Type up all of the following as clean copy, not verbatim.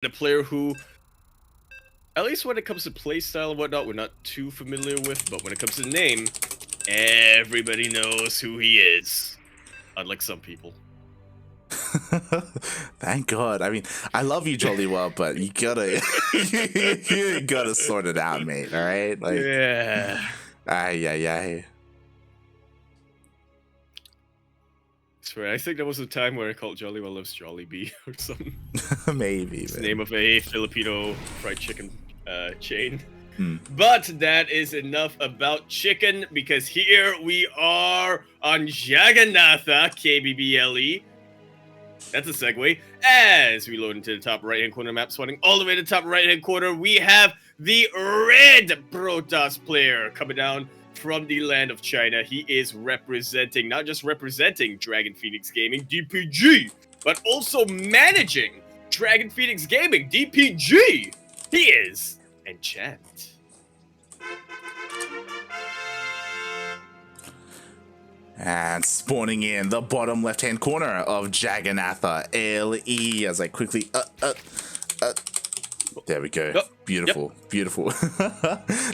a player who, at least when it comes to playstyle and whatnot, we're not too familiar with, but when it comes to the name, everybody knows who he is. Unlike some people. Thank God. I mean, I love you, Jolly well, but you gotta, you gotta sort it out, mate. All right? Like, yeah. Ay. I think there was a time where I called Jollywell Loves Jollibee or something. Maybe. It's the name of a Filipino fried chicken chain. Hmm. But that is enough about chicken, because here we are on Jagannatha KBBLE. That's a segue. As we load into the top right-hand corner map, swatting all the way to the top right-hand corner, we have the red Protoss player coming down from the land of China. He is representing, not just representing Dragon Phoenix Gaming, DPG, but also managing Dragon Phoenix Gaming, DPG. He is Enchant. And spawning in the bottom left-hand corner of Jagannatha LE as I quickly there we go. Beautiful.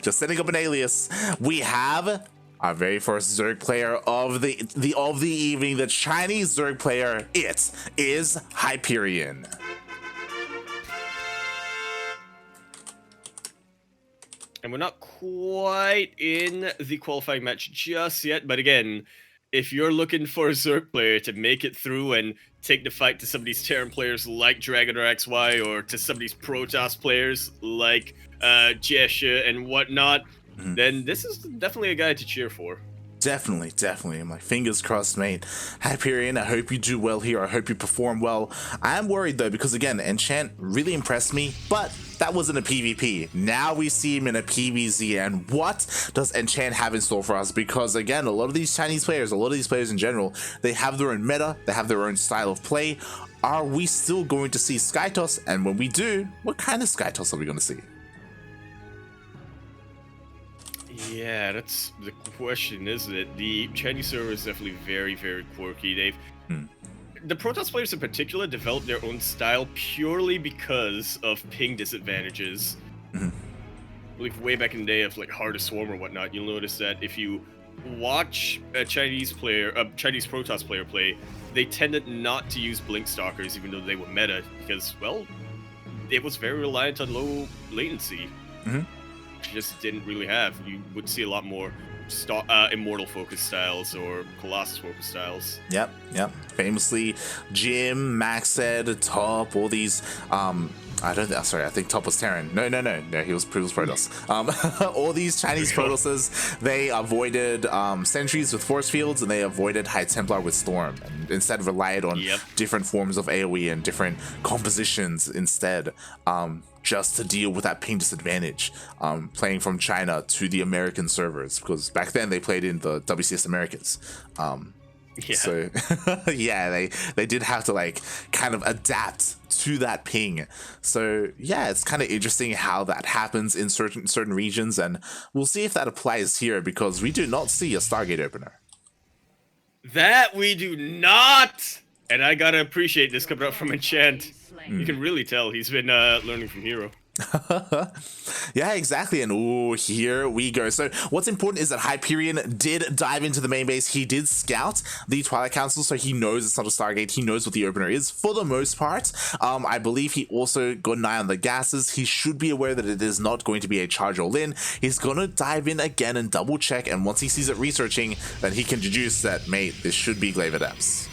Just setting up an alias. We have our very first Zerg player of the evening, the Chinese Zerg player. It is Hyperion. And we're not quite in the qualifying match just yet, but again, if you're looking for a Zerg player to make it through and take the fight to some of these Terran players like Dragon or XY, or to some of these Protoss players like Jesha and whatnot, then this is definitely a guy to cheer for. Definitely. My fingers crossed, mate. Hyperion, I hope you do well here. I hope you perform well. I am worried though, because again, Enchant really impressed me, but that wasn't a PvP. Now we see him in a PvZ, and what does Enchant have in store for us? Because again, a lot of these Chinese players, a lot of these players in general, they have their own meta, they have their own style of play. Are we still going to see Skytoss? And when we do, what kind of Skytoss are we going to see? Yeah, that's the question, isn't it? The Chinese server is definitely very, very quirky. The Protoss players in particular developed their own style purely because of ping disadvantages. I believe way back in the day of like Heart of Swarm or whatnot, you'll notice that if you watch a Chinese Protoss player play, they tended not to use Blink Stalkers even though they were meta, because, well, it was very reliant on low latency. Just didn't really have. You would see a lot more Immortal focus styles or Colossus focus styles. Yep. Famously, Jim, Maxed, Top, all these I think Top was Terran. No, he was Protoss. All these Chinese Protosses, they avoided sentries with force fields, and they avoided High Templar with Storm, and instead relied on different forms of AoE and different compositions instead, just to deal with that ping disadvantage, playing from China to the American servers, because back then they played in the WCS Americas. So yeah, they did have to like kind of adapt to that ping. So yeah, it's kind of interesting how that happens in certain regions, and we'll see if that applies here, because we do not see a Stargate opener. That we do not! And I gotta appreciate this coming up from Enchant. You can really tell he's been learning from Hero. Yeah, exactly. And ooh, here we go. So what's important is that Hyperion did dive into the main base. He did scout the Twilight Council, so he knows it's not a Stargate. He knows what the opener is for the most part. I believe he also got an eye on the gases. He should be aware that it is not going to be a charge all in. He's gonna dive in again and double check, and once he sees it researching, then he can deduce that, mate, this should be Glaive Adepts.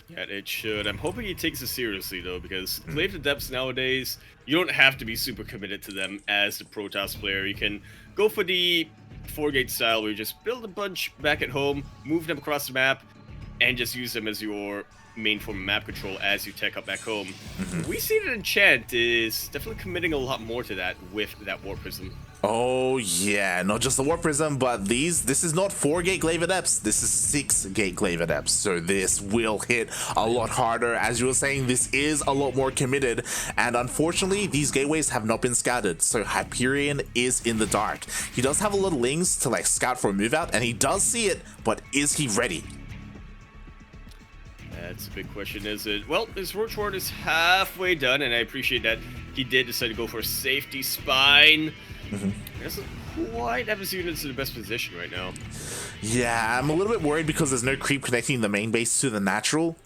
Yeah, it should. I'm hoping he takes it seriously, though, because Glaive Adepts nowadays, you don't have to be super committed to them as the Protoss player. You can go for the 4-gate style, where you just build a bunch back at home, move them across the map, and just use them as your main form of map control as you tech up back home. We see that Enchant is definitely committing a lot more to that with that Warp Prism. Oh yeah, not just the Warp Prism, but this is not 4-gate Glaive Adepts, this is 6-gate Glaive Adepts, so this will hit a lot harder. As you were saying, this is a lot more committed, and unfortunately these gateways have not been scouted, so Hyperion is in the dark. He does have a lot of lings to like scout for a move out, and he does see it, but is he ready? That's a big question, is it? Well, his Roach Ward is halfway done, and I appreciate that he did decide to go for a safety spine. He doesn't quite have his units in the best position right now. Yeah, I'm a little bit worried because there's no creep connecting the main base to the natural.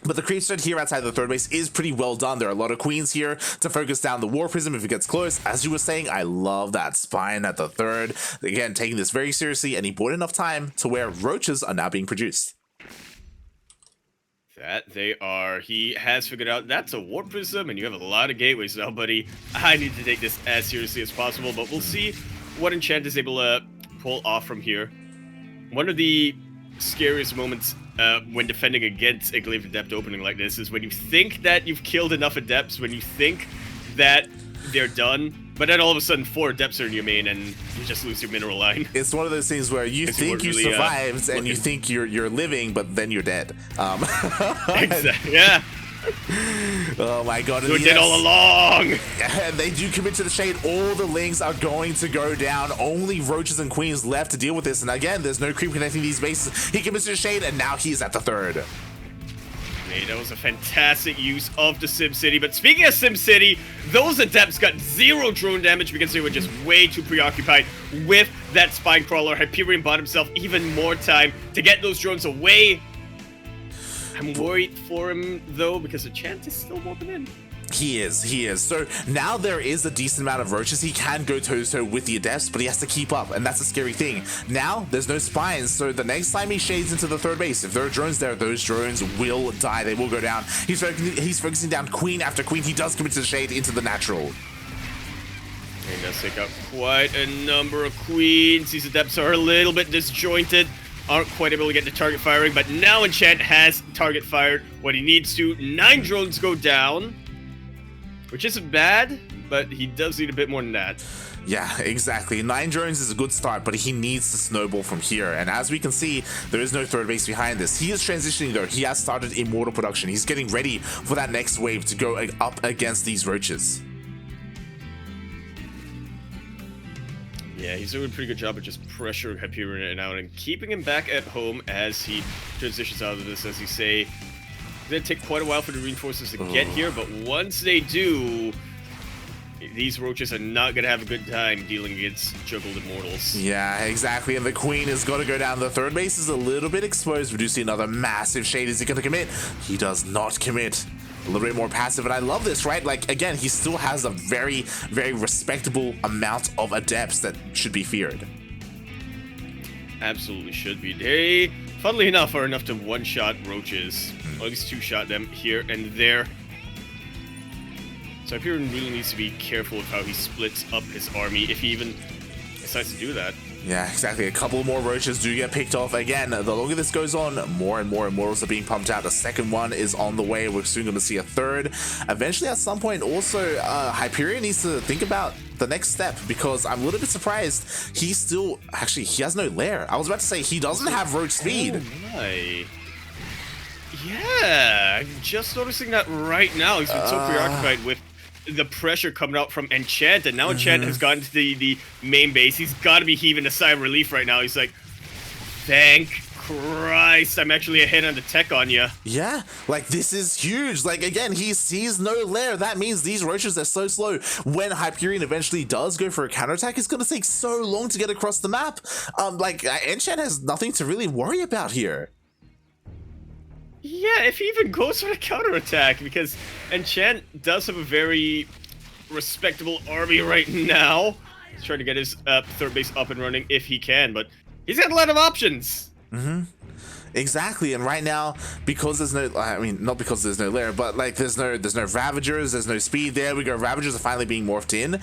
But the creep spread here outside the third base is pretty well done. There are a lot of queens here to focus down the War Prism if it gets close. As you were saying, I love that spine at the third. Again, taking this very seriously, and he bought enough time to where roaches are now being produced. That they are. He has figured out that's a War Prism, and you have a lot of gateways now, buddy. I need to take this as seriously as possible, but we'll see what Enchant is able to pull off from here. One of the scariest moments when defending against a Glaive Adept opening like this is when you think that you've killed enough Adepts, when you think that they're done, but then all of a sudden 4 Adepts are in your main and you just lose your mineral line. It's one of those things where you think you survived and you think you're living, but then you're dead. Exactly. Yeah. Oh my god. You're dead all along. And they do commit to the shade. All the Lings are going to go down. Only roaches and queens left to deal with this. And again, there's no creep connecting these bases. He commits to the shade, and now he's at the third. Hey, that was a fantastic use of the SimCity. But speaking of SimCity, those Adepts got 0 drone damage because they were just way too preoccupied with that Spine Crawler. Hyperion bought himself even more time to get those drones away. I'm worried for him, though, because Enchant is still walking in. He is. So now there is a decent amount of roaches. He can go toe-to-toe with the Adepts, but he has to keep up, and that's a scary thing. Now, there's no spines, so the next time he shades into the third base, if there are drones there, those drones will die. They will go down. He's focusing down queen after queen. He does commit to the shade into the natural. He does take out quite a number of queens. These Adepts are a little bit disjointed. Aren't quite able to get the target firing, but now Enchant has target fired what he needs to. 9 drones go down, which isn't bad, but he does need a bit more than that. Yeah, exactly. 9 drones is a good start, but he needs to snowball from here. And as we can see, there is no third base behind this. He is transitioning though. He has started Immortal production. He's getting ready for that next wave to go up against these roaches. Yeah, he's doing a pretty good job of just pressuring Hyperion out and keeping him back at home as he transitions out of this, as you say. It's going to take quite a while for the reinforcements to get here, but once they do, these roaches are not going to have a good time dealing against juggled Immortals. Yeah, exactly. And the queen has got to go down. The third base is a little bit exposed. We do see another massive shade. Is he going to commit? He does not commit. A little bit more passive, and I love this, right? Like, again, he still has a very, very respectable amount of Adepts that should be feared. Absolutely should be. They, funnily enough, are enough to one-shot roaches. Or at least two-shot them here and there. So Hyperion really needs to be careful of how he splits up his army, if he even decides to do that. Yeah, exactly. A couple more roaches do get picked off. Again, the longer this goes on, more and more Immortals are being pumped out. The second one is on the way. We're soon going to see a third. Eventually, at some point, also, Hyperion needs to think about the next step, because I'm a little bit surprised he still... Actually, he has no lair. I was about to say, he doesn't have roach speed. Oh my. Yeah, I'm just noticing that right now. He's been so preoccupied with the pressure coming out from Enchant, and now Enchant has gotten to the main base. He's got to be heaving a sigh of relief right now. He's like, thank Christ, I'm actually ahead on the tech on you. Yeah, like, this is huge. Like, again, he sees no lair. That means these roaches are so slow. When Hyperion eventually does go for a counterattack, it's going to take so long to get across the map. Like, Enchant has nothing to really worry about here. Yeah, if he even goes for a counterattack, because Enchant does have a very respectable army right now. He's trying to get his third base up and running if he can, but he's got a lot of options. Exactly, and right now, because there's no, I mean, not because there's no lair, but like there's no Ravagers, there's no speed. There we go. Ravagers are finally being morphed in.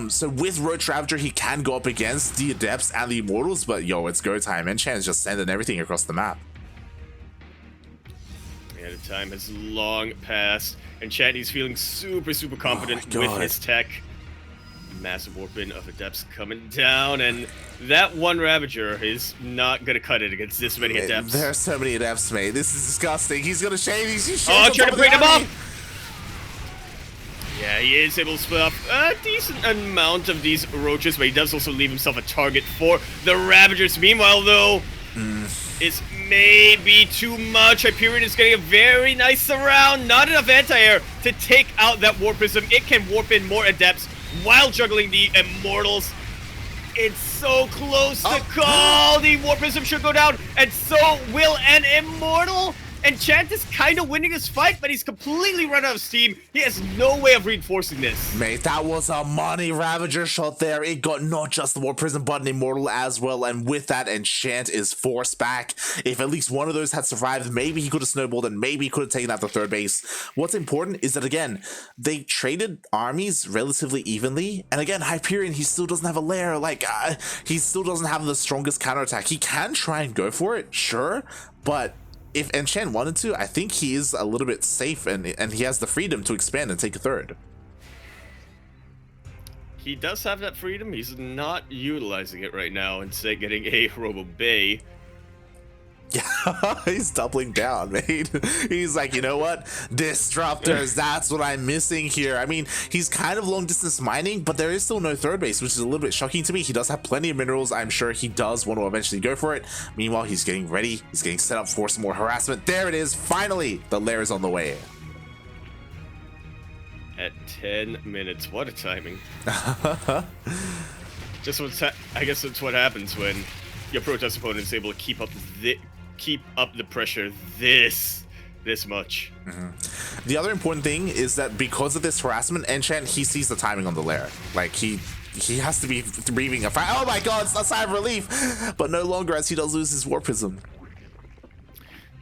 So with Roach Ravager, he can go up against the Adepts and the Immortals, but yo, it's go time. Enchant's just sending everything across the map. Yeah, the time has long passed. Enchant is feeling super confident with his tech. Massive warping of Adepts coming down, and that one Ravager is not gonna cut it against this many Adepts. There are so many Adepts, mate. This is disgusting. He's gonna shade. He's trying to break them up. Yeah, he is able to split up a decent amount of these roaches, but he does also leave himself a target for the Ravagers. Meanwhile, though, it's may be too much. Hyperion is getting a very nice surround. Not enough anti-air to take out that Warp Prism. It can warp in more Adepts while juggling the Immortals. It's so close to call. The Warp Prism should go down, and so will an Immortal. Enchant is kind of winning this fight, but he's completely run out of steam. He has no way of reinforcing this. Mate, that was a money Ravager shot there. It got not just the Warp Prism, but an Immortal as well. And with that, Enchant is forced back. If at least one of those had survived, maybe he could have snowballed and maybe he could have taken out the third base. What's important is that, again, they traded armies relatively evenly. And again, Hyperion, he still doesn't have a lair. Like, he still doesn't have the strongest counterattack. He can try and go for it, sure, but if Enchant wanted to, I think he is a little bit safe and he has the freedom to expand and take a third. He does have that freedom. He's not utilizing it right now, instead getting a Robo Bay. Yeah, he's doubling down, mate. He's like, you know what? Disruptors, that's what I'm missing here. I mean, he's kind of long distance mining, but there is still no third base, which is a little bit shocking to me. He does have plenty of minerals. I'm sure he does want to eventually go for it. Meanwhile, he's getting ready. He's getting set up for some more harassment. There it is. Finally, the lair is on the way. At 10 minutes. What a timing. I guess that's what happens when your Protest opponent is able to keep up the pressure this much. The other important thing is that because of this harassment, Enchant, he sees the timing on the lair. Like, he has to be breathing a fire. Oh my god, it's a sigh of relief! But no longer, as he does lose his Warp Prism.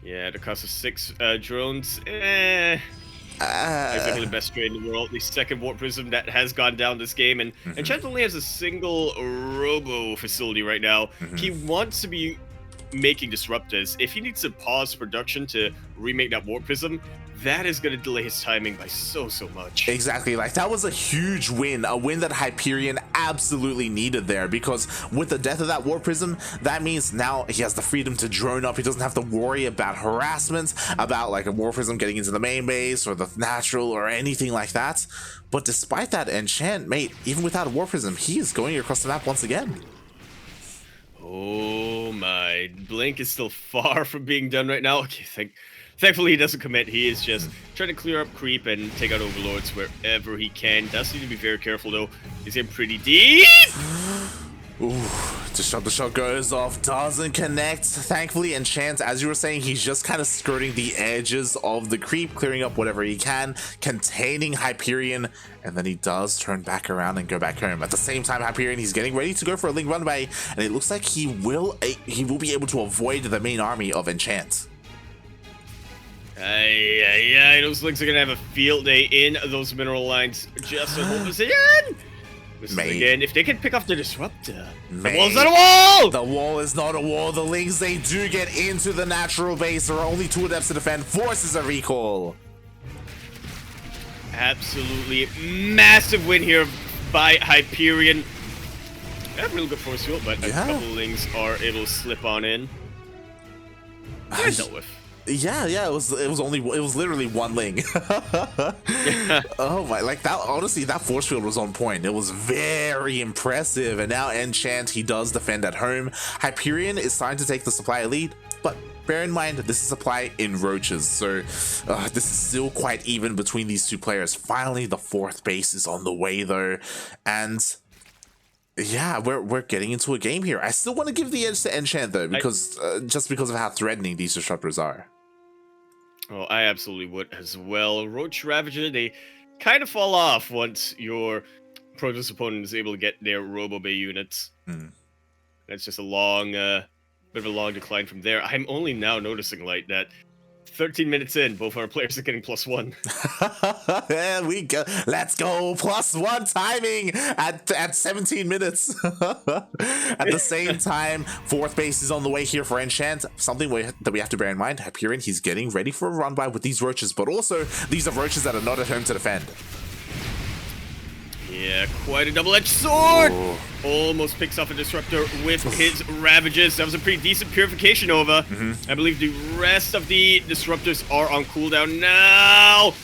Yeah, at a cost of 6 drones. Exactly the best trade in the world. The second Warp Prism that has gone down this game, and Enchant only has a single Robo facility right now. He wants to be making disruptors. If he needs to pause production to remake that Warp Prism, that is going to delay his timing by so much. Exactly, like that was a huge win, a win that Hyperion absolutely needed there, because with the death of that Warp Prism, that means now he has the freedom to drone up. He doesn't have to worry about harassment, about like a Warp Prism getting into the main base or the natural or anything like that. But despite that, Enchant, mate, even without a Warp Prism, he is going across the map once again. Oh my, Blink is still far from being done right now. Okay, thankfully he doesn't commit. He is just trying to clear up creep and take out Overlords wherever he can. Does need to be very careful though. He's in pretty deep. Ooh, the shot goes off, doesn't connect. Thankfully, Enchant, as you were saying, he's just kind of skirting the edges of the creep, clearing up whatever he can, containing Hyperion, and then he does turn back around and go back home. At the same time, Hyperion, he's getting ready to go for a Link Runaway, and it looks like he will be able to avoid the main army of Enchant. Yeah, those Links are gonna have a field day in those mineral lines. Just a whole position. Again, if they can pick off the disruptor. The wall's not a wall! The wall is not a wall. The Lings, they do get into the natural base. There are only 2 Adepts to defend. Forces a recall. Absolutely massive win here by Hyperion. They have really good force field, but a couple Lings are able to slip on in. They're dealt with. Yeah, it was literally 1 Ling. Oh my, like that, honestly, that force field was on point. It was very impressive. And now Enchant, he does defend at home. Hyperion is starting to take the supply lead, but bear in mind, this is supply in roaches, so this is still quite even between these 2 players. Finally, the 4th base is on the way though, and yeah, we're getting into a game here. I still want to give the edge to Enchant though, because just because of how threatening these disruptors are. Oh, I absolutely would as well. Roach Ravager, they kind of fall off once your Protoss opponent is able to get their Robo Bay units. That's just a long, bit of a long decline from there. I'm only now noticing, like, that 13 minutes in, both our players are getting +1. There we go. Let's go. +1 timing at 17 minutes. At the same time, 4th base is on the way here for Enchant. Something that we have to bear in mind. Hyperion, he's getting ready for a run by with these roaches, but also these are roaches that are not at home to defend. Yeah, quite a double-edged sword! Ooh. Almost picks off a disruptor with his Ravages. That was a pretty decent purification over. I believe the rest of the disruptors are on cooldown now.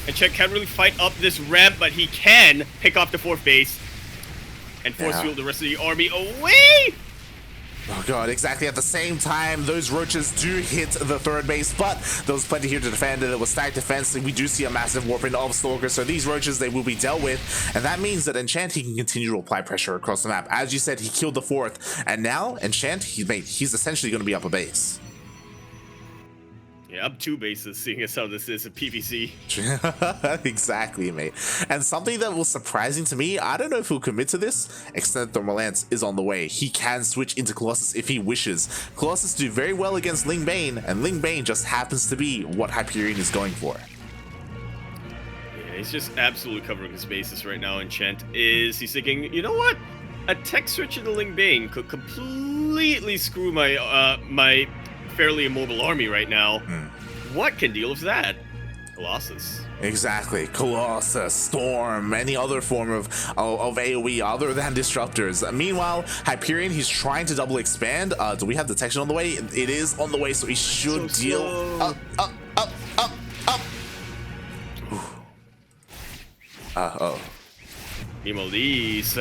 Enchant can't really fight up this ramp, but he can pick off the 4th base and force field the rest of the army away. Oh god, exactly at the same time, those roaches do hit the third base, but there was plenty here to defend, and it was stacked defense, and we do see a massive warp in of Stalker, so these roaches, they will be dealt with, and that means that Enchant, he can continue to apply pressure across the map. As you said, he killed the fourth, and now Enchant, he's essentially going to be up a base. Yeah, up 2 bases, seeing as how this is a PvC. Exactly, mate. And something that was surprising to me, I don't know if he'll commit to this, Extended Thermal Lance is on the way. He can switch into Colossus if he wishes. Colossus do very well against Ling Bane, and Ling Bane just happens to be what Hyperion is going for. Yeah, he's just absolutely covering his bases right now. Enchant is, he's thinking, you know what? A tech switch into Ling Bane could completely screw my, my fairly immobile army right now. What can deal with that? Colossus. Exactly. Colossus, Storm, any other form of AoE other than disruptors. Meanwhile, Hyperion, he's trying to double expand. Do we have detection on the way? It is on the way, so he should deal. Up. Oh. Meanwhile, these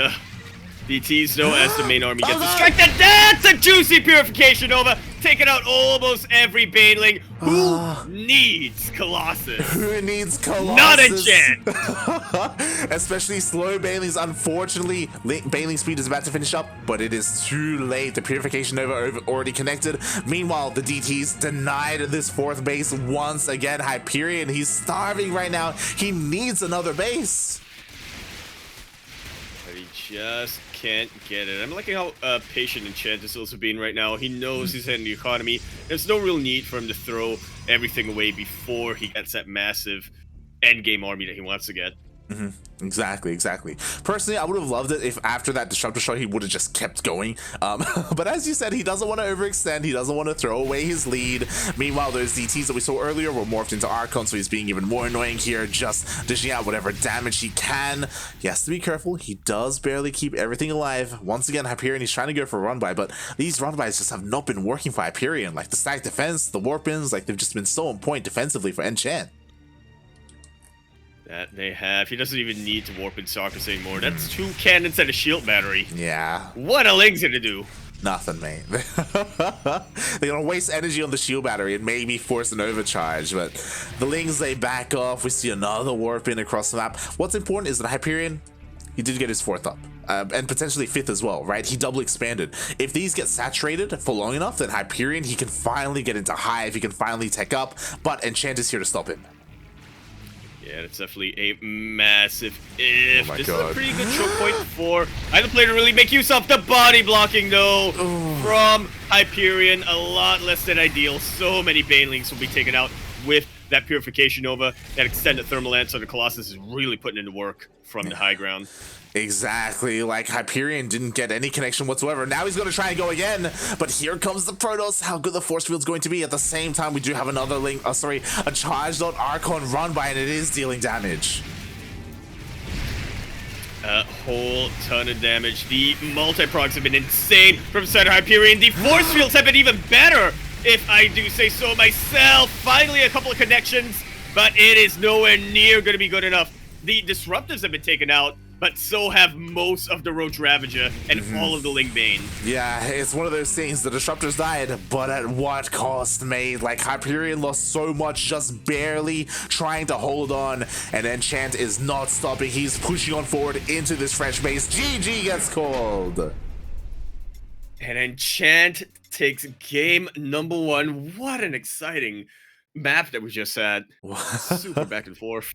DTs though, as the main army gets distracted. That's a juicy Purification Nova, taking out almost every Baneling. Who needs Colossus? Who needs Colossus? Not Enchant! Especially slow Banelings. Unfortunately, Baneling speed is about to finish up, but it is too late. The Purification Nova already connected. Meanwhile, the DTs denied this fourth base once again. Hyperion, he's starving right now. He needs another base. But he just can't get it. I'm liking how patient Enchant is also being right now. He knows he's in the economy. There's no real need for him to throw everything away before he gets that massive endgame army that he wants to get. Exactly. Personally, I would have loved it if after that disruptor shot he would have just kept going, but as you said, he doesn't want to overextend. He doesn't want to throw away his lead. Meanwhile, those DTs that we saw earlier were morphed into Archon, so he's being even more annoying here, just dishing out whatever damage he can. He has to be careful. He does barely keep everything alive. Once again, Hyperion, he's trying to go for a run by, but these run bys just have not been working for Hyperion. Like the stack defense, the warp-ins, like they've just been so on point defensively for Enchant. That they have. He doesn't even need to warp in Sarkis anymore. That's 2 cannons and a shield battery. Yeah. What are Ling's gonna do? Nothing, mate. They're gonna waste energy on the shield battery and maybe force an overcharge, but the Lings, they back off. We see another warp in across the map. What's important is that Hyperion, he did get his 4th up. And potentially 5th as well, right? He double expanded. If these get saturated for long enough, then Hyperion, he can finally get into Hive. He can finally tech up, but Enchant is here to stop him. Yeah, it's definitely a massive if. Oh my this God. is a pretty good choke point for either player to really make use of. The body blocking, though, from Hyperion. A lot less than ideal. So many Banelings will be taken out with that Purification Nova. That extended Thermal Lance on the Colossus is really putting into work from the high ground. Exactly, like Hyperion didn't get any connection whatsoever. Now he's going to try and go again, but here comes the Protoss. How good the force field's going to be. At the same time, we do have another a charged on Archon run by, and it is dealing damage. A whole ton of damage. The multi-procs have been insane from Center Hyperion. The force fields have been even better, if I do say so myself. Finally, a couple of connections, but it is nowhere near going to be good enough. The disruptors have been taken out, but so have most of the Roach Ravager and all of the Ling Bane. Yeah, it's one of those things. The disruptors died, but at what cost, mate? Like, Hyperion lost so much just barely trying to hold on, and Enchant is not stopping. He's pushing on forward into this fresh base. GG gets called. And Enchant takes game number 1. What an exciting map that we just had. Super back and forth.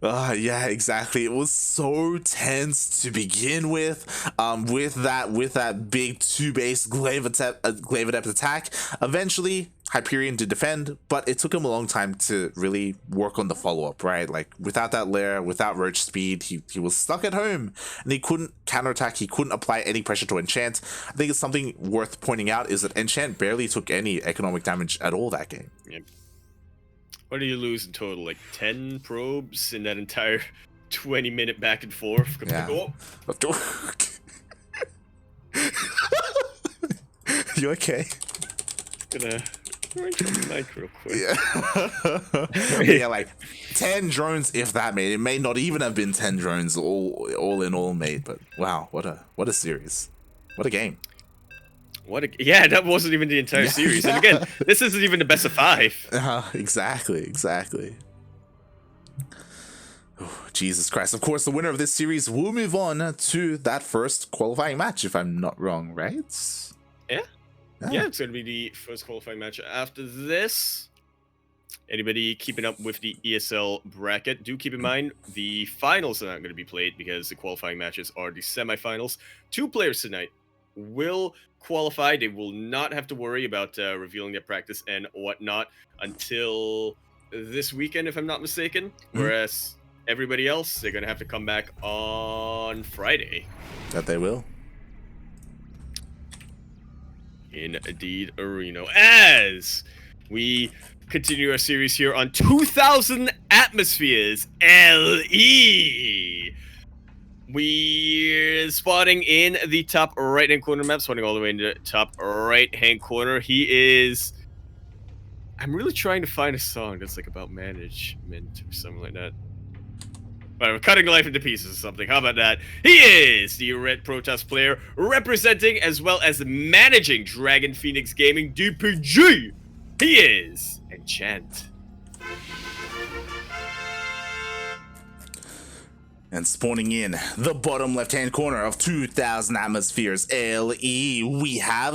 Yeah, exactly. It was so tense to begin with with that big 2-base glaive adept attack. Eventually Hyperion did defend, but it took him a long time to really work on the follow-up, right? Like, without that lair, without roach speed, he was stuck at home, and he couldn't counterattack. He couldn't apply any pressure to Enchant. I think it's something worth pointing out is that Enchant barely took any economic damage at all that game. Yep. What did you lose in total? Like 10 probes in that entire 20-minute back and forth? Yeah. Oh. You okay? Gonna range the mic real quick. Yeah. Yeah, like 10 drones, if that, mate. It may not even have been 10 drones all in all, mate. But wow, what a series. What a game. Yeah, that wasn't even the entire series. And again, this isn't even the best of 5. Exactly. Oh, Jesus Christ. Of course, the winner of this series will move on to that first qualifying match, if I'm not wrong, right? Yeah, it's going to be the first qualifying match. After this, anybody keeping up with the ESL bracket, do keep in mind the finals are not going to be played because the qualifying matches are the semifinals. 2 players tonight will qualify. They will not have to worry about revealing their practice and whatnot until this weekend, if I'm not mistaken. Whereas everybody else, they're going to have to come back on Friday. That they will. Indeed, Areno. As we continue our series here on 2000 Atmospheres LE. We're spotting in the top right-hand corner map, spotting all the way in the top right-hand corner. He is... I'm really trying to find a song that's like about management or something like that. Whatever, cutting life into pieces or something. How about that? He is the Red Protoss player representing as well as managing Dragon Phoenix Gaming DPG. He is Enchant. And spawning in the bottom left-hand corner of 2000 Atmospheres LE, we have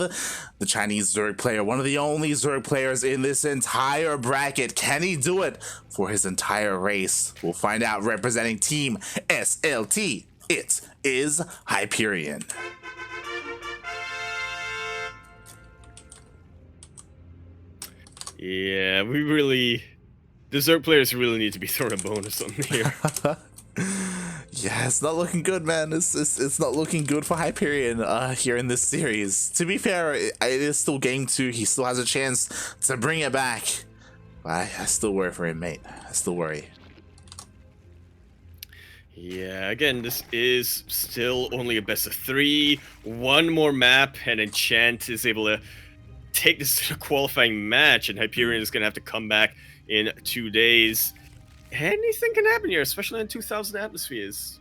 the Chinese Zerg player, one of the only Zerg players in this entire bracket. Can he do it for his entire race? We'll find out. Representing Team SLT, it is Hyperion. Yeah, the Zerg players really need to be thrown a bone or something here. Yeah, it's not looking good, man. It's not looking good for Hyperion here in this series. To be fair, it is still game 2. He still has a chance to bring it back. I still worry for him, mate. I still worry. Yeah, again, this is still only a best of 3. One more map, and Enchant is able to take this to a qualifying match, and Hyperion is going to have to come back in 2 days. Anything can happen here, especially in 2000 Atmospheres.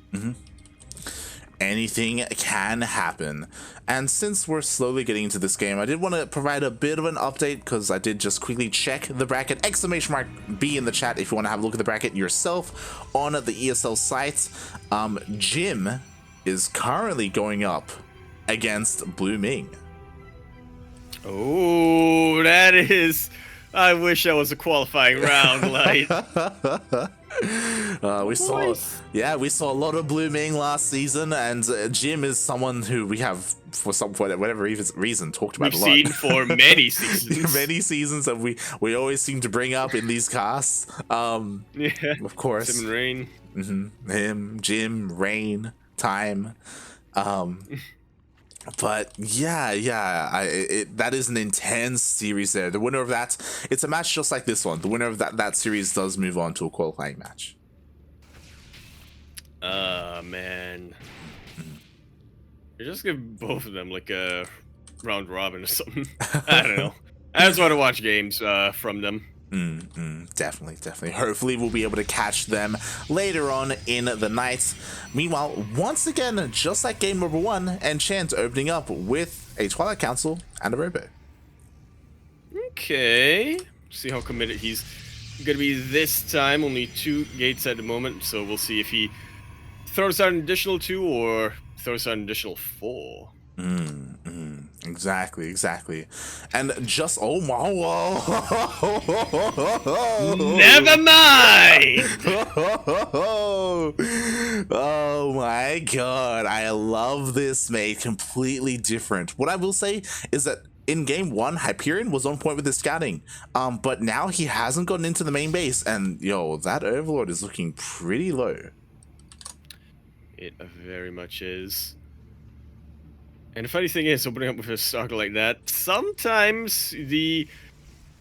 Anything can happen. And since we're slowly getting into this game, I did want to provide a bit of an update because I did just quickly check the bracket. !B in the chat if you want to have a look at the bracket yourself on the ESL site. Jim is currently going up against Blue Ming. Oh, that is... I wish that was a qualifying round, like. We saw a lot of Blue Ming last season, and Jim is someone who we have for whatever reason talked about a lot. We've seen for many seasons. Many seasons that we always seem to bring up in these casts. Yeah, of course. Tim and Rain. Him, Jim, Rain, Time. But yeah, that is an intense series there. The winner of that, it's a match just like this one. The winner of that series does move on to a qualifying match. Man. You just give both of them like a round robin or something. I don't know. I just want to watch games from them. Definitely. Hopefully we'll be able to catch them later on in the night. Meanwhile, once again, just like game number 1, Enchant opening up with a Twilight Council and a Robo. Okay. See how committed he's gonna be this time. Only 2 gates at the moment, so we'll see if he throws out an additional 2 or throws out an additional 4. Exactly. And just oh my never mind. Oh my god, I love this, mate. Completely different. What I will say is that in game 1, Hyperion was on point with his scouting, but now he hasn't gotten into the main base, and yo, that Overlord is looking pretty low. It very much is. And the funny thing is, opening up with a stalker like that, sometimes the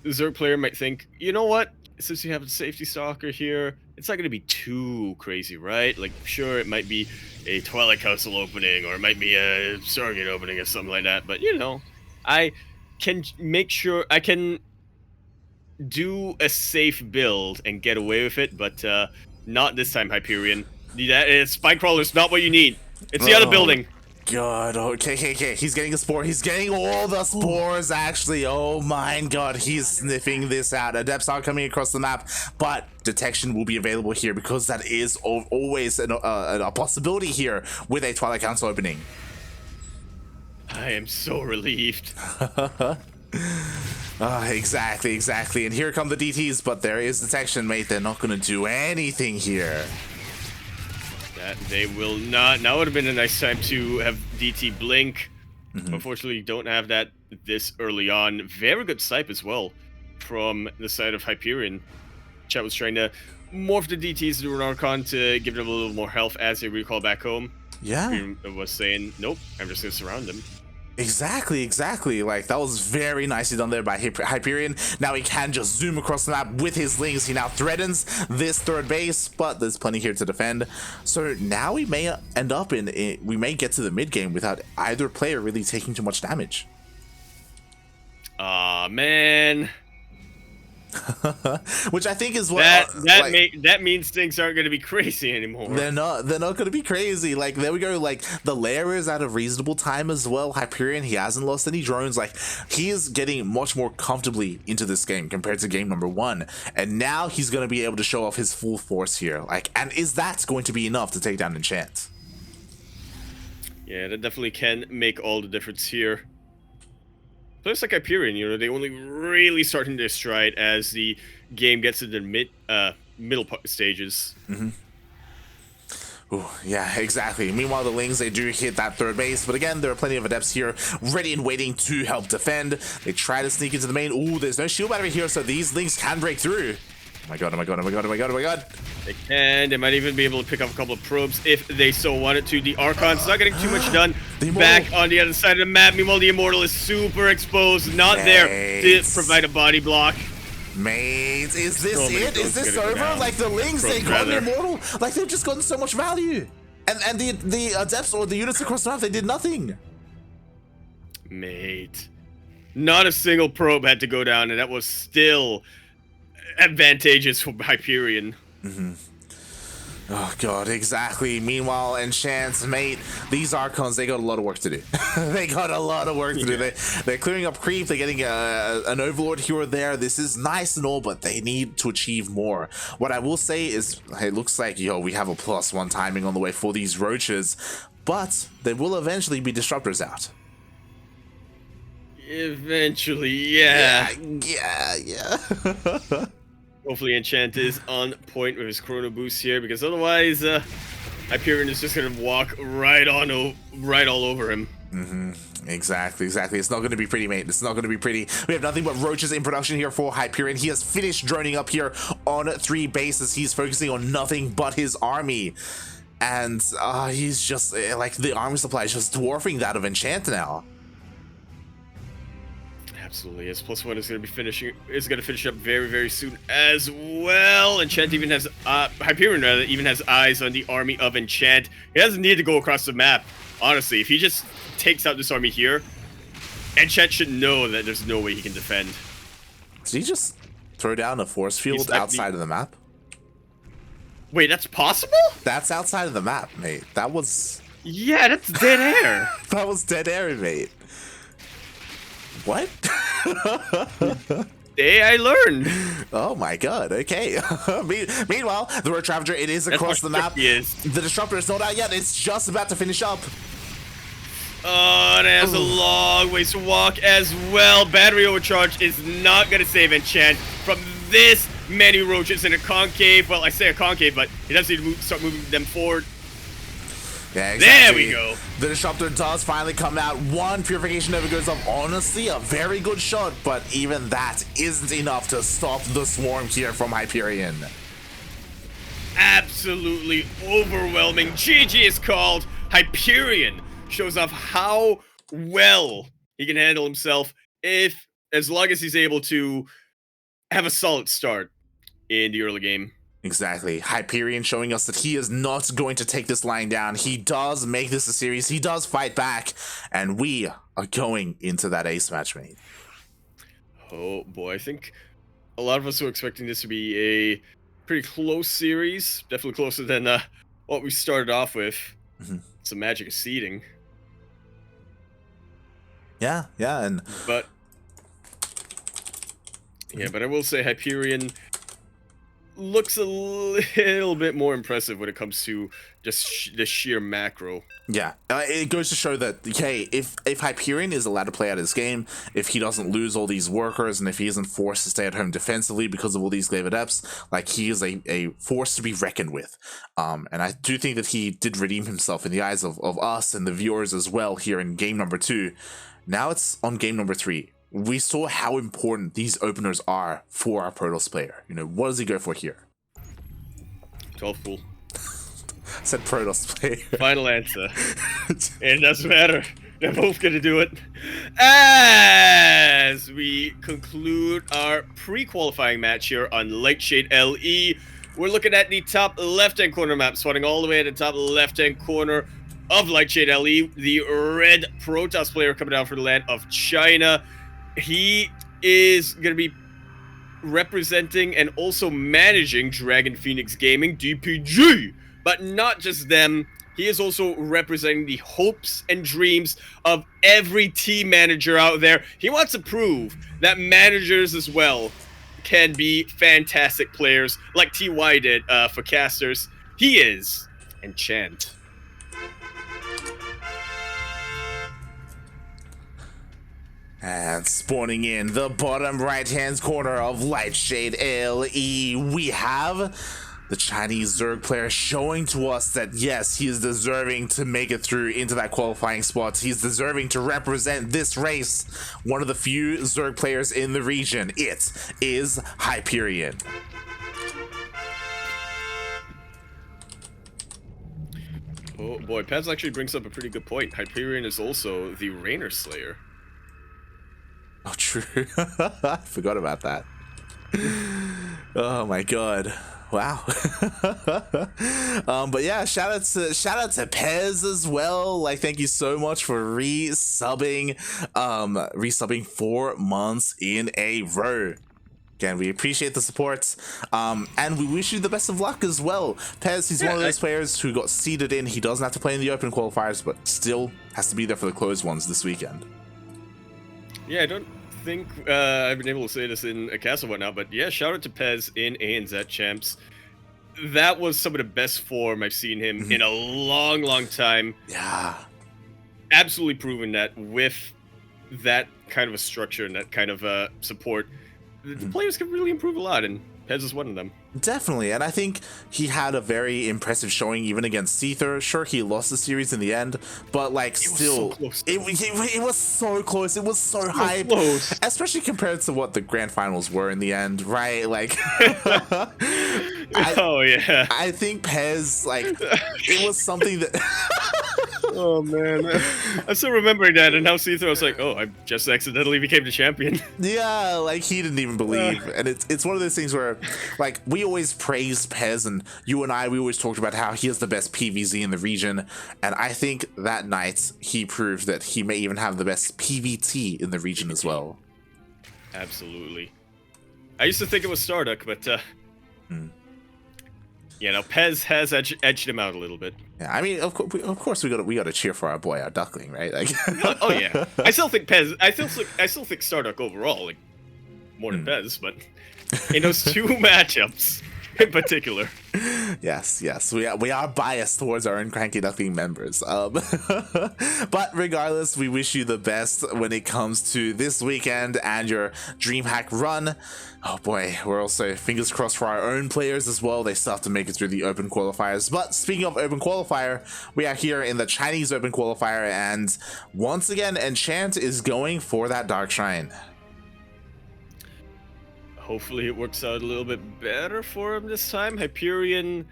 Zerg player might think, you know what, since you have a safety stalker here, it's not going to be too crazy, right? Like, sure, it might be a Twilight Council opening, or it might be a Stargate opening or something like that, but, you know, I can make sure I can do a safe build and get away with it, but not this time, Hyperion. Spine Crawler's not what you need. It's the other building. god. Okay. He's getting a spore. He's getting all the spores, actually. Oh my god. He's sniffing this out. Adepts are coming across the map, but detection will be available here because that is always a possibility here with a Twilight Council opening. I am so relieved. Exactly. And here come the DTs, but there is detection, mate. They're not going to do anything here. That they will not. Now would have been a nice time to have DT blink. Unfortunately, you don't have that this early on. Very good snipe as well from the side of Hyperion. Chat was trying to morph the DTs into an Archon to give them a little more health as they recall back home. Yeah. Hyperion was saying, nope, I'm just going to surround them. Exactly. Like, that was very nicely done there by Hyperion. Now he can just zoom across the map with his lings. He now threatens this third base, but there's plenty here to defend. So now we may end up we may get to the mid game without either player really taking too much damage. Aw, man. Which I think is what that means things aren't going to be crazy anymore. They're not going to be crazy. Like, there we go. Like, the lair is at a reasonable time as well. Hyperion, he hasn't lost any drones. Like, he is getting much more comfortably into this game compared to game number 1, and now he's going to be able to show off his full force here. Like, and is that going to be enough to take down Enchant? Yeah, that definitely can make all the difference here. Players like Hyperion, you know, they only really starting their stride as the game gets to the middle stages. Ooh, yeah, exactly. Meanwhile, the Lings, they do hit that third base, but again, there are plenty of Adepts here ready and waiting to help defend. They try to sneak into the main. Ooh, there's no shield battery here, so these Lings can break through. Oh my god. They can. They might even be able to pick up a couple of probes if they so wanted to. The Archon's not getting too much done. Back on the other side of the map. Meanwhile, the Immortal is super exposed. Not there to provide a body block. Mate, is this it? Is this over? Like, the Lings, they got the Immortal. Like, they've just gotten so much value. And the Adepts or the units across the map, they did nothing. Mate. Not a single probe had to go down, and that was still advantageous for Hyperion. Oh god, exactly. Meanwhile, Enchant's, mate, these Archons, they got a lot of work to do. They got a lot of work to do. They're clearing up creep, they're getting an Overlord here or there. This is nice and all, but they need to achieve more. What I will say is, it looks like, we have a +1 timing on the way for these Roaches, but there will eventually be Disruptors out. Eventually, yeah. Hopefully Enchant is on point with his Chrono Boost here, because otherwise Hyperion is just going to walk right all over him. Exactly. It's not going to be pretty, mate. It's not going to be pretty. We have nothing but Roaches in production here for Hyperion. He has finished droning up here on 3 bases. He's focusing on nothing but his army. And he's just, like, the army supply is just dwarfing that of Enchant now. Absolutely, his +1 is going to finish up very, very soon as well. Enchant even has Hyperion rather even has eyes on the army of Enchant. He doesn't need to go across the map. Honestly, if he just takes out this army here, Enchant should know that there's no way he can defend. Did he just throw down a force field outside of the map? Wait, that's possible? That's outside of the map, mate. That was... Yeah, that's dead air. That was dead air, mate. What? Day I learned. Oh my god, okay. Meanwhile, the Road Ravager, it is across the map. The Disruptor is not out yet. It's just about to finish up. Oh, and it has a long ways to walk as well. Battery overcharge is not going to save Enchant from this many Roaches in a concave. Well, I say a concave, but he does need to start moving them forward. Yeah, exactly. There we go. The Disruptor does finally come out. 1 Purification never goes up. Honestly, a very good shot, but even that isn't enough to stop the swarm here from Hyperion. Absolutely overwhelming. GG is called. Hyperion shows off how well he can handle himself as long as he's able to have a solid start in the early game. Exactly. Hyperion showing us that he is not going to take this lying down. He does make this a series. He does fight back. And we are going into that ace match, mate. Oh, boy. I think a lot of us were expecting this to be a pretty close series. Definitely closer than what we started off with. It's the magic of seeding. Yeah, and But yeah, but I will say Hyperion looks a little bit more impressive when it comes to just the sheer macro. yeah, it goes to show that, okay, if Hyperion is allowed to play out his game, if he doesn't lose all these workers, and if he isn't forced to stay at home defensively because of all these glaive adepts, like, he is a force to be reckoned with. And I do think that he did redeem himself in the eyes of us and the viewers as well here in game number 2. Now it's on game number 3. We saw how important these openers are for our Protoss player. You know, what does he go for here? 12 Fool. I said Protoss player. Final answer. It doesn't matter. They're both gonna do it. As we conclude our pre-qualifying match here on Lightshade LE, we're looking at the top left-hand corner map, spawning all the way at the top left-hand corner of Lightshade LE. The red Protoss player coming down for the land of China. He is gonna be representing and also managing Dragon Phoenix Gaming, DPG. But not just them, he is also representing the hopes and dreams of every team manager out there. He wants to prove that managers as well can be fantastic players, like TY did for casters. He is Enchant. And spawning in the bottom right-hand corner of Lightshade LE, we have the Chinese Zerg player showing to us that, yes, he is deserving to make it through into that qualifying spot. He's deserving to represent this race. One of the few Zerg players in the region. It is Hyperion. Oh boy, Paz actually brings up a pretty good point. Hyperion is also the Rainer Slayer. Oh, true. I forgot about that. Oh my god. Wow. But yeah, shout out to Pez as well. Like, thank you so much for resubbing 4 months in a row. Again, we appreciate the support, and we wish you the best of luck as well. Pez, he's one of those players who got seeded in. He doesn't have to play in the open qualifiers, but still has to be there for the closed ones this weekend. Yeah, I don't think I've been able to say this in a cast or whatnot, but yeah, shout out to Pez in ANZ Champs. That was some of the best form I've seen him in a long time. Yeah. Absolutely proven that with that kind of a structure and that kind of support, the players can really improve a lot, and Pez is one of them. Definitely, and I think he had a very impressive showing even against Seether. Sure, he lost the series in the end, but like, still, it was so close. It was so hype, especially compared to what the grand finals were in the end, right? Like, I think Pez, like, it was something that. Oh man, I'm still remembering that, and now Seether was like, oh, I just accidentally became the champion. Yeah, like, he didn't even believe, and it's one of those things where, like, we always praised Pez, and you and we always talked about how he is the best PvZ in the region, and I think that night he proved that he may even have the best PvT in the region as well. Absolutely. I used to think it was Starduck, but yeah, no, Pez has edged him out a little bit. Yeah, I mean, of course, we got to cheer for our boy, our Duckling, right? Like, oh yeah, I still think Pez. I still think Starduck overall, like, more than Pez, but in those 2 matchups in particular. Yes, we are biased towards our own CranKy Duckling members. But regardless, we wish you the best when it comes to this weekend and your DreamHack run. Oh boy, we're also fingers crossed for our own players as well. They still have to make it through the open qualifiers. But speaking of open qualifier, we are here in the Chinese open qualifier, and once again, Enchant is going for that Dark Shrine. Hopefully it works out a little bit better for him this time. Hyperion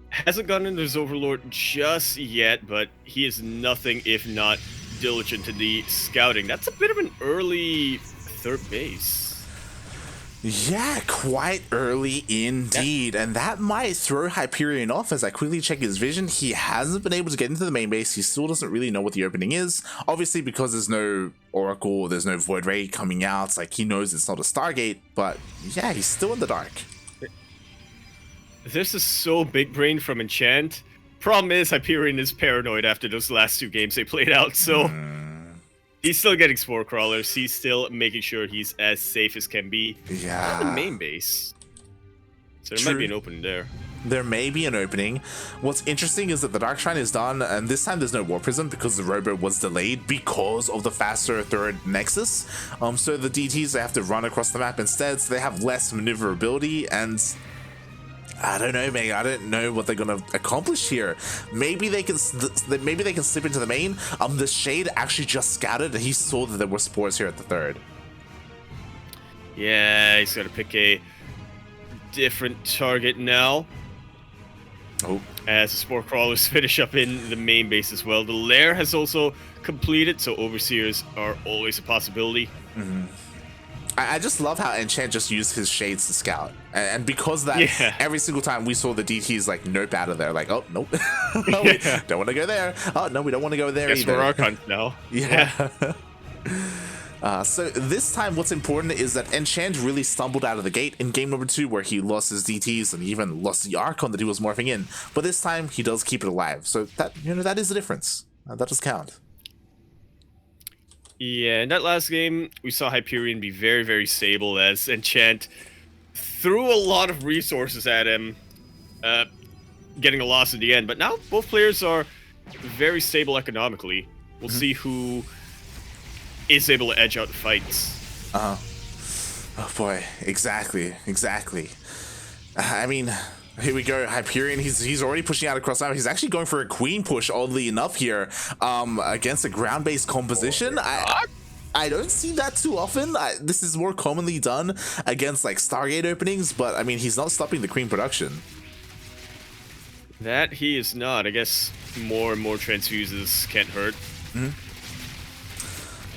hasn't gotten into his Overlord just yet, but he is nothing if not diligent in the scouting. That's a bit of an early 3rd base. Yeah, quite early indeed, and that might throw Hyperion off. As I quickly check his vision, he hasn't been able to get into the main base. He still doesn't really know what the opening is, obviously because there's no Oracle, there's no Void Ray coming out. Like, he knows it's not a Stargate, but yeah, he's still in the dark. This is so big brain from Enchant. Problem is, Hyperion is paranoid after those last 2 games they played out, so He's still getting spore crawlers. He's still making sure he's as safe as can be. Yeah. At the main base. So there might be an opening there. There may be an opening. What's interesting is that the Dark Shrine is done, and this time there's no War Prism because the Robo was delayed because of the faster third Nexus. So the DTs, they have to run across the map instead, so they have less maneuverability, and I don't know, man. I don't know what they're gonna accomplish here. Maybe they can slip into the main. The Shade actually just scouted, and he saw that there were spores here at the third. Yeah, he's got to pick a different target now. Oh. As the spore crawlers finish up in the main base as well. The lair has also completed, so overseers are always a possibility. I just love how Enchant just used his shades to scout, and because of that, every single time we saw the DTs like nope out of there, like, oh nope, we don't want to go there. Oh no, we don't want to go there Guess either. we're Archon now. So this time what's important is that Enchant really stumbled out of the gate in game number 2, where he lost his DTs and even lost the Archon that he was morphing in, but this time he does keep it alive, so that, you know, that is the difference. That does count. Yeah, in that last game, we saw Hyperion be very, very stable as Enchant threw a lot of resources at him, getting a loss in the end, but now both players are very stable economically. We'll see who is able to edge out the fights. Oh boy, exactly. I mean, here we go. Hyperion, he's already pushing out across map. He's actually going for a queen push, oddly enough, here, against a ground-based composition. I don't see that too often. This is more commonly done against like Stargate openings, but I mean, he's not stopping the queen production. That he is not. I guess more and more transfuses can't hurt.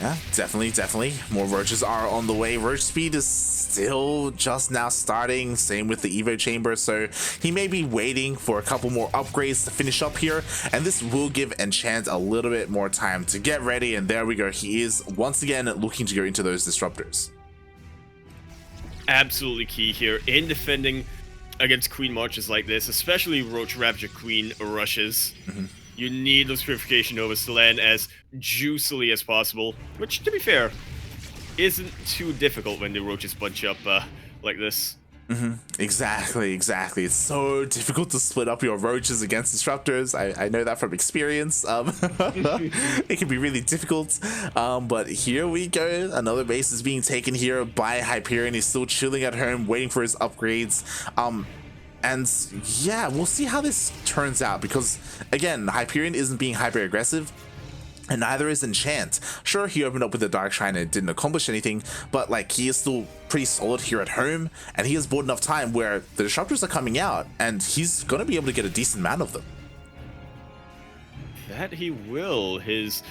Yeah, definitely. More roaches are on the way. Roach speed is still just now starting. Same with the Evo chamber. So he may be waiting for a couple more upgrades to finish up here. And this will give Enchant a little bit more time to get ready. And there we go. He is once again looking to go into those disruptors. Absolutely key here in defending against Queen Marches like this, especially Roach Ravager Queen rushes. You need those Purification Novas to land as juicily as possible, which, to be fair, isn't too difficult when the Roaches bunch up like this. Exactly. It's so difficult to split up your Roaches against Disruptors. I know that from experience. It can be really difficult. But here we go. Another base is being taken here by Hyperion. He's still chilling at home, waiting for his upgrades. And yeah, we'll see how this turns out, because again, Hyperion isn't being hyper aggressive, and neither is Enchant. Sure, he opened up with the Dark Shrine and didn't accomplish anything, but like, he is still pretty solid here at home, and he has bought enough time where the disruptors are coming out, and he's gonna be able to get a decent amount of them. That he will. His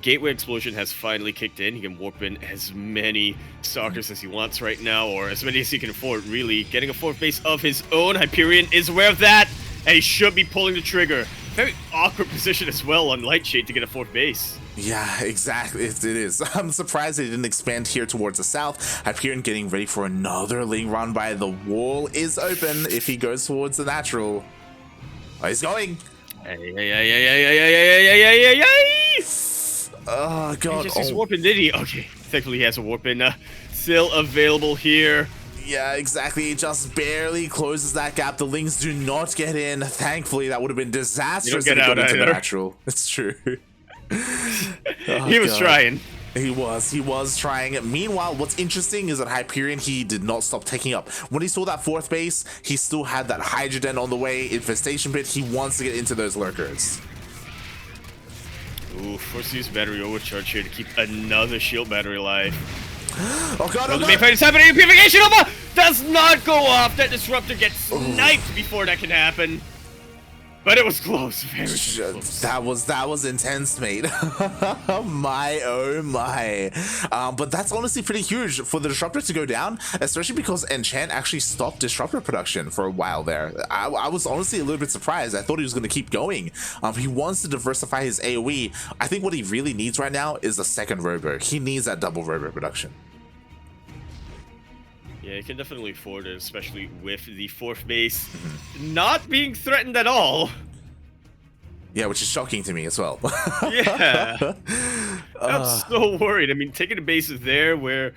Gateway Explosion has finally kicked in. He can warp in as many Stalkers as he wants right now, or as many as he can afford, really. Getting a 4th base of his own. Hyperion is aware of that, and he should be pulling the trigger. Very awkward position as well on Lightshade to get a 4th base. Yeah, exactly. It is. I'm surprised they didn't expand here towards the south. Hyperion getting ready for another Ling run by. The wall is open if he goes towards the natural. Oh, he's going. Oh god. He's warping, did he? Okay, thankfully he has a warp in still available here. Yeah, exactly. He just barely closes that gap. The Lings do not get in. Thankfully, that would have been disastrous if he got into the natural. It's true. He was trying. He was trying. Meanwhile, what's interesting is that Hyperion, he did not stop taking up. When he saw that 4th base, he still had that Hydroden on the way, Infestation Pit. He wants to get into those lurkers. Ooh, force use battery overcharge here to keep another shield battery alive. Oh god, the main fight is happening. Purification Nova does not go off. That disruptor gets sniped before that can happen. But it was close. Very close. That was intense, mate. My oh my. But that's honestly pretty huge for the disruptor to go down, especially because Enchant actually stopped disruptor production for a while there. I was honestly a little bit surprised. I thought he was going to keep going. He wants to diversify his AoE. I think what he really needs right now is a second robo. He needs that double robo production. Yeah, you can definitely afford it, especially with the 4th base not being threatened at all. Yeah, which is shocking to me as well. Yeah. I'm so worried. I mean, taking a base there where,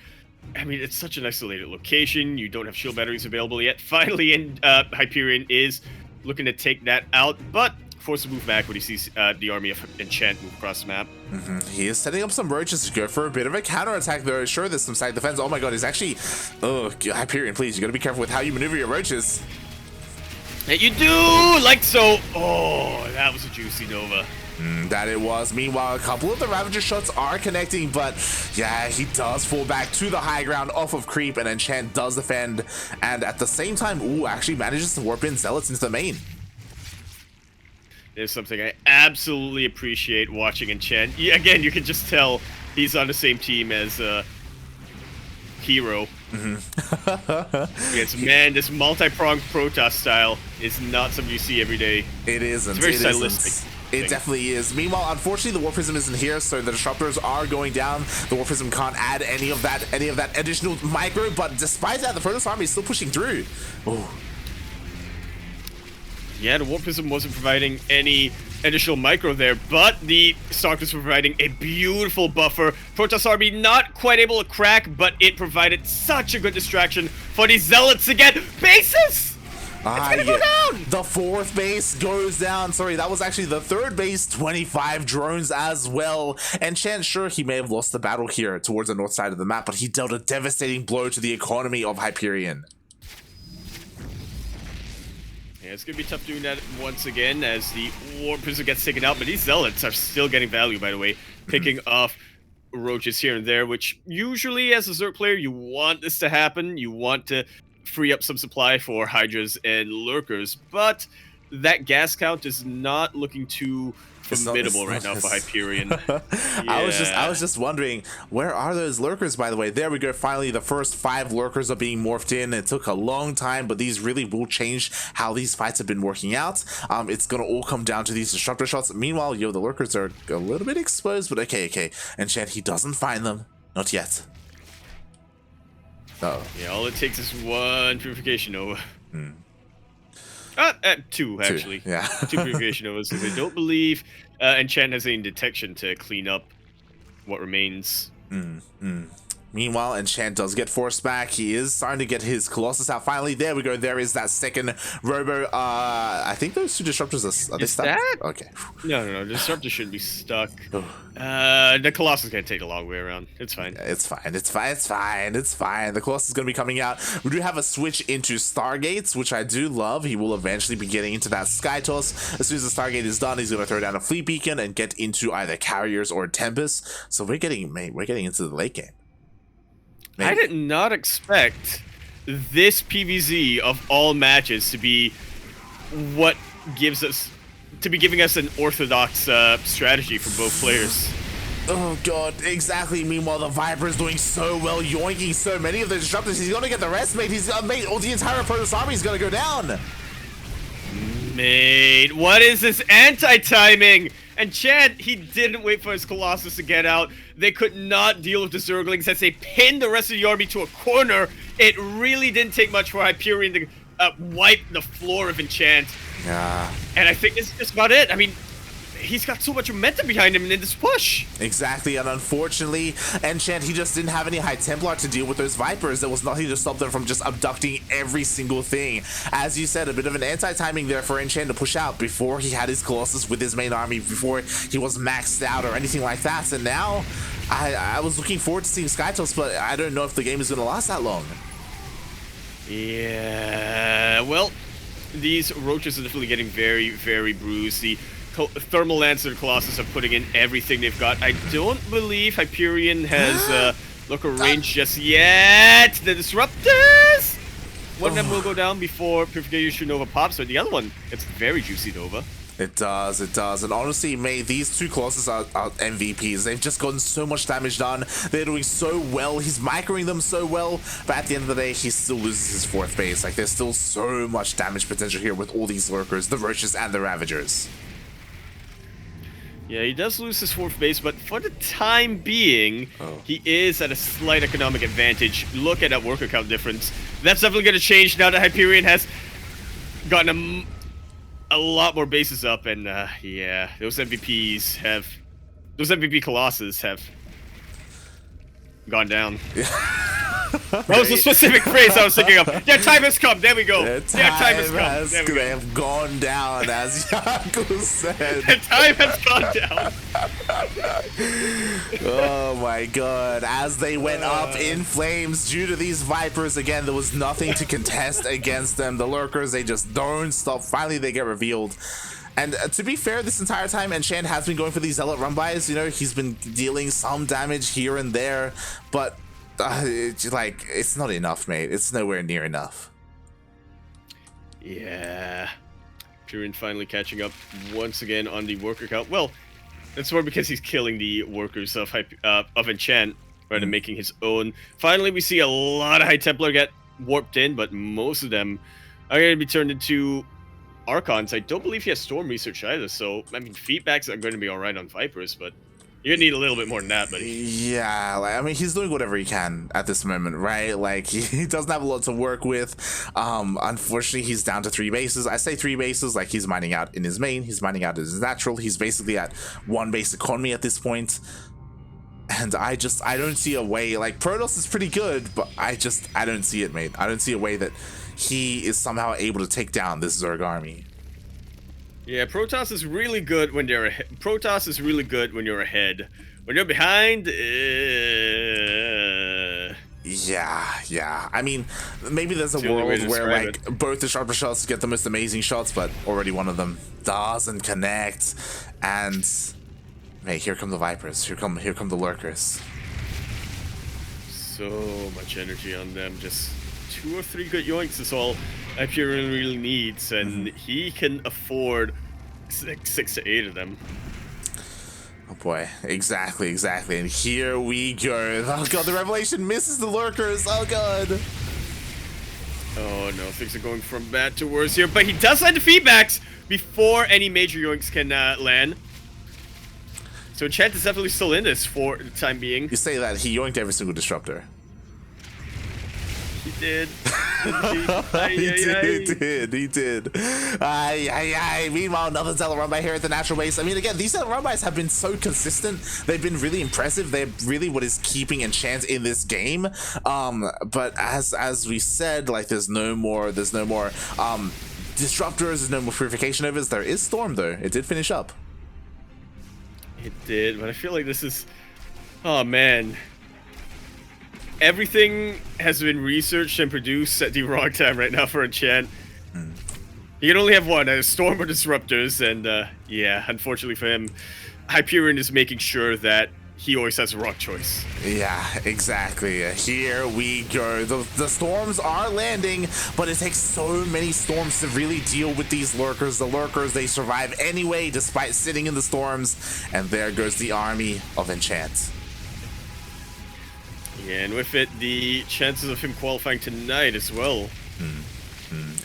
I mean, it's such an isolated location. You don't have shield batteries available yet. Finally, Hyperion is looking to take that out, but forced to move back when he sees the army of Enchant move across the map. He is setting up some roaches to go for a bit of a counterattack, though. Sure, there's some side defense. Oh my god, he's actually... Oh, Hyperion, please, you gotta be careful with how you maneuver your roaches. And you do! Like so! Oh, that was a juicy Nova. That it was. Meanwhile, a couple of the Ravager shots are connecting, but yeah, he does fall back to the high ground off of creep, and Enchant does defend, and at the same time, ooh, actually manages to warp in Zealots into the main. There's something I absolutely appreciate watching Enchant. Again, you can just tell he's on the same team as Hero. Yes, man, this multi-pronged Protoss style is not something you see every day. It isn't. It's very stylistic. It definitely is. Meanwhile, unfortunately, the War Prism isn't here, so the disruptors are going down. The War Prism can't add any of that additional micro, but despite that, the Protoss army is still pushing through. Oh. Yeah, the War Prism wasn't providing any additional micro there, but the StarCraft was providing a beautiful buffer. Protoss army not quite able to crack, but it provided such a good distraction for these Zealots to get bases! It's gonna go down! The fourth base goes down. Sorry, that was actually the third base. 25 drones as well. Enchant, sure, he may have lost the battle here towards the north side of the map, but he dealt a devastating blow to the economy of Hyperion. Yeah, it's gonna be tough doing that once again as the War Prism gets taken out, but these Zealots are still getting value, by the way, picking off roaches here and there, which usually as a Zerg player, you want this to happen. You want to free up some supply for Hydras and Lurkers, but that gas count is not looking too formidable right now for Hyperion. Yeah. I was just wondering, where are those Lurkers, by the way? There we go. Finally, the first 5 Lurkers are being morphed in. It took a long time, but these really will change how these fights have been working out. It's gonna all come down to these disruptor shots. Meanwhile, the Lurkers are a little bit exposed, but okay. Enchant, he doesn't find them. Not yet. Yeah, all it takes is one purification Nova. Two, actually. Yeah. 2 purification Novas, because I don't believe Enchant has any detection to clean up what remains. Meanwhile, Enchant does get forced back. He is starting to get his Colossus out. Finally, there we go. There is that second Robo. I think those 2 disruptors are they stuck? That? Okay. No. The disruptor shouldn't be stuck. The Colossus is going to take a long way around. It's fine. It's fine. The Colossus is going to be coming out. We do have a switch into Stargates, which I do love. He will eventually be getting into that Sky Toss. As soon as the Stargate is done, he's going to throw down a Fleet Beacon and get into either Carriers or Tempest. So we're getting into the late game. Maybe. I did not expect this PvZ of all matches to be what gives us giving us an orthodox strategy for both players. Oh god, exactly. Meanwhile, the Viper is doing so well, yoinking so many of the disruptors. He's gonna get the rest, mate. He's gonna make the entire Protoss army is gonna go down. Mate, what is this anti-timing? And Chad, he didn't wait for his Colossus to get out. They could not deal with the Zerglings as they pinned the rest of the army to a corner. It really didn't take much for Hyperion to wipe the floor of Enchant. Yeah. And I think it's just about it. I mean, he's got so much momentum behind him in this push. Exactly, and unfortunately, Enchant, he just didn't have any High Templar to deal with those Vipers. There was nothing to stop them from just abducting every single thing. As you said, a bit of an anti-timing there for Enchant to push out before he had his Colossus with his main army, before he was maxed out or anything like that. And now, I was looking forward to seeing Skytoss, but I don't know if the game is going to last that long. Yeah, well, these roaches are definitely getting very, very bruised. The Thermal Lancer Colossus are putting in everything they've got. I don't believe Hyperion has look a range just yet. The Disruptors! One of them will go down before Purification Nova pops, but the other one, it's very juicy Nova. It does. And honestly, mate, these 2 Colossus are MVPs. They've just gotten so much damage done. They're doing so well. He's microing them so well, but at the end of the day, he still loses his 4th base. Like, there's still so much damage potential here with all these Lurkers, the Roaches, and the Ravagers. Yeah, he does lose his 4th base, but for the time being, he is at a slight economic advantage. Look at that worker count difference. That's definitely going to change now that Hyperion has gotten a lot more bases up, and yeah, those MVPs have those MVP Colossus have gone down. That was a specific phrase I was thinking of. Yeah, time has come. There we go. Time has come. They have gone down, as Yaku said. The time has gone down. Oh my god. As they went up in flames due to these Vipers, again, there was nothing to contest against them. The Lurkers, they just don't stop. Finally, they get revealed. And to be fair, this entire time, Enchant has been going for these Zealot run-bys. You know, he's been dealing some damage here and there, but it's not enough, mate. It's nowhere near enough. Yeah. Hyperion finally catching up once again on the worker count. Well, that's more because he's killing the workers of Enchant rather than making his own. Finally, we see a lot of High Templar get warped in, but most of them are going to be turned into Archons. I don't believe he has Storm Research either, so, I mean, feedbacks are going to be alright on Vipers, but you're gonna need a little bit more than that, buddy. Yeah, I mean, he's doing whatever he can at this moment, right? Like, he doesn't have a lot to work with. Unfortunately, he's down to 3 bases. I say 3 bases, like, he's mining out in his main, he's mining out in his natural, he's basically at 1 base economy at this point. And I don't see a way. Like, Protoss is pretty good, but I don't see it, mate. I don't see a way that he is somehow able to take down this Zerg army. Yeah, Protoss is really good when they're ahead. Protoss is really good when you're ahead. When you're behind, yeah. I mean, maybe there's a world where like both the sharper shots get the most amazing shots, but already one of them doesn't connect. And hey, here come the Vipers. Here come the Lurkers. So much energy on them. Just 2 or 3 good yoinks is all Hyperion really needs, and he can afford 6 to 8 of them. Oh boy, exactly. And here we go. Oh god, the Revelation misses the Lurkers. Oh god. Oh no, things are going from bad to worse here, but he does land the feedbacks before any major yoinks can land. So Enchant is definitely still in this for the time being. You say that, he yoinked every single disruptor. He did. He did. Meanwhile, another Zealot run by here at the natural base. I mean, again, these Zealot run bys have been so consistent. They've been really impressive. They're really what is keeping Enchant in this game. But as we said, like, there's no more disruptors, there's no more purification overs. There is Storm though. It did finish up. It did, but I feel like this is, oh man. Everything has been researched and produced at the wrong time right now for Enchant. You can only have one, Storm or Disruptors, and yeah, unfortunately for him, Hyperion is making sure that he always has a rock choice. Yeah, exactly. Here we go. The storms are landing, but it takes so many storms to really deal with these Lurkers. The Lurkers, they survive anyway, despite sitting in the storms, and there goes the army of Enchant. Yeah, and with it, the chances of him qualifying tonight as well.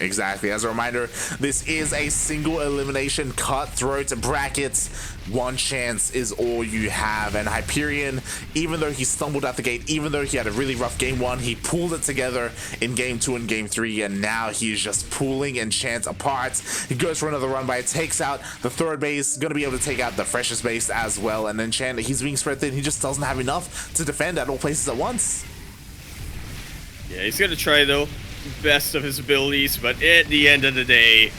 Exactly. As a reminder, this is a single elimination cutthroat brackets. One chance is all you have. And Hyperion, even though he stumbled out the gate, even though he had a really rough game 1, he pulled it together in game 2 and game 3, and now he's just pulling Enchant apart. He goes for another run by, takes out the 3rd base, gonna be able to take out the freshest base as well. And Enchant, he's being spread thin. He just doesn't have enough to defend at all places at once. Yeah, he's gonna try though. Best of his abilities, but at the end of the day,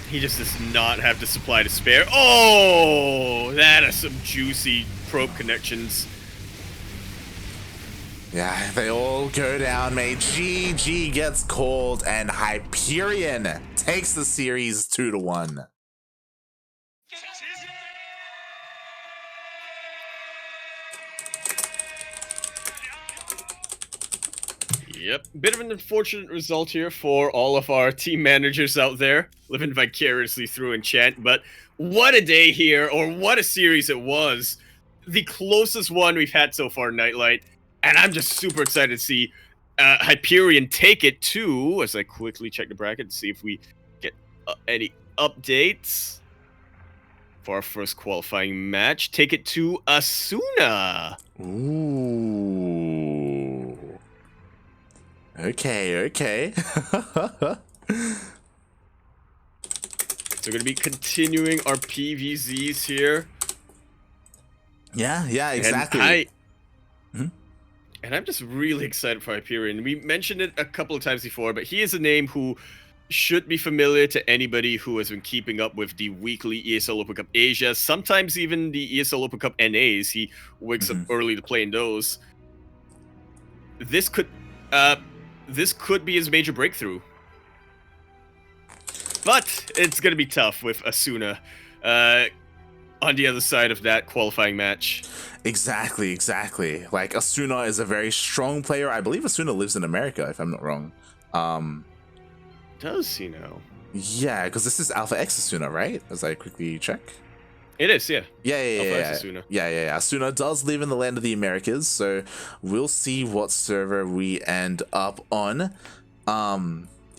he just does not have the supply to spare. Oh, that is some juicy probe connections. Yeah, they all go down, mate. GG gets called, and Hyperion takes the series 2-1. Yep, bit of an unfortunate result here for all of our team managers out there, living vicariously through Enchant, but what a day here, or what a series it was. The closest one we've had so far, Nightlight, and I'm just super excited to see Hyperion take it to, as I quickly check the bracket to see if we get any updates for our first qualifying match. Take it to Asuna. Ooh. Okay. So we're going to be continuing our PVZs here. Yeah, And exactly. Mhm. I'm just really excited for Hyperion. We mentioned it a couple of times before, but he is a name who should be familiar to anybody who has been keeping up with the weekly ESL Open Cup Asia, sometimes even the ESL Open Cup NAs. He wakes up Mhm. early to play in those. This could uh this could be his major breakthrough. But it's gonna be tough with Asuna on the other side of that qualifying match. Exactly. Like Asuna is a very strong player. I believe Asuna lives in America, if I'm not wrong. Does he now? Yeah, because this is Alpha X Asuna, right? As I quickly check. It is, yeah. Yeah. Alpha X Asuna. Yeah. Asuna does live in the land of the Americas, so we'll see what server we end up on.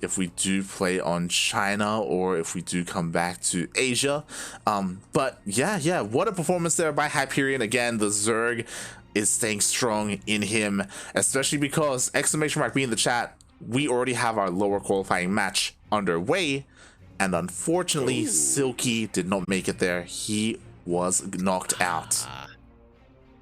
If we do play on China or if we do come back to Asia. But yeah, what a performance there by Hyperion. Again, the Zerg is staying strong in him, especially because exclamation mark me in the chat, we already have our lower qualifying match underway, and unfortunately Ooh. Silky did not make it there. He was knocked out.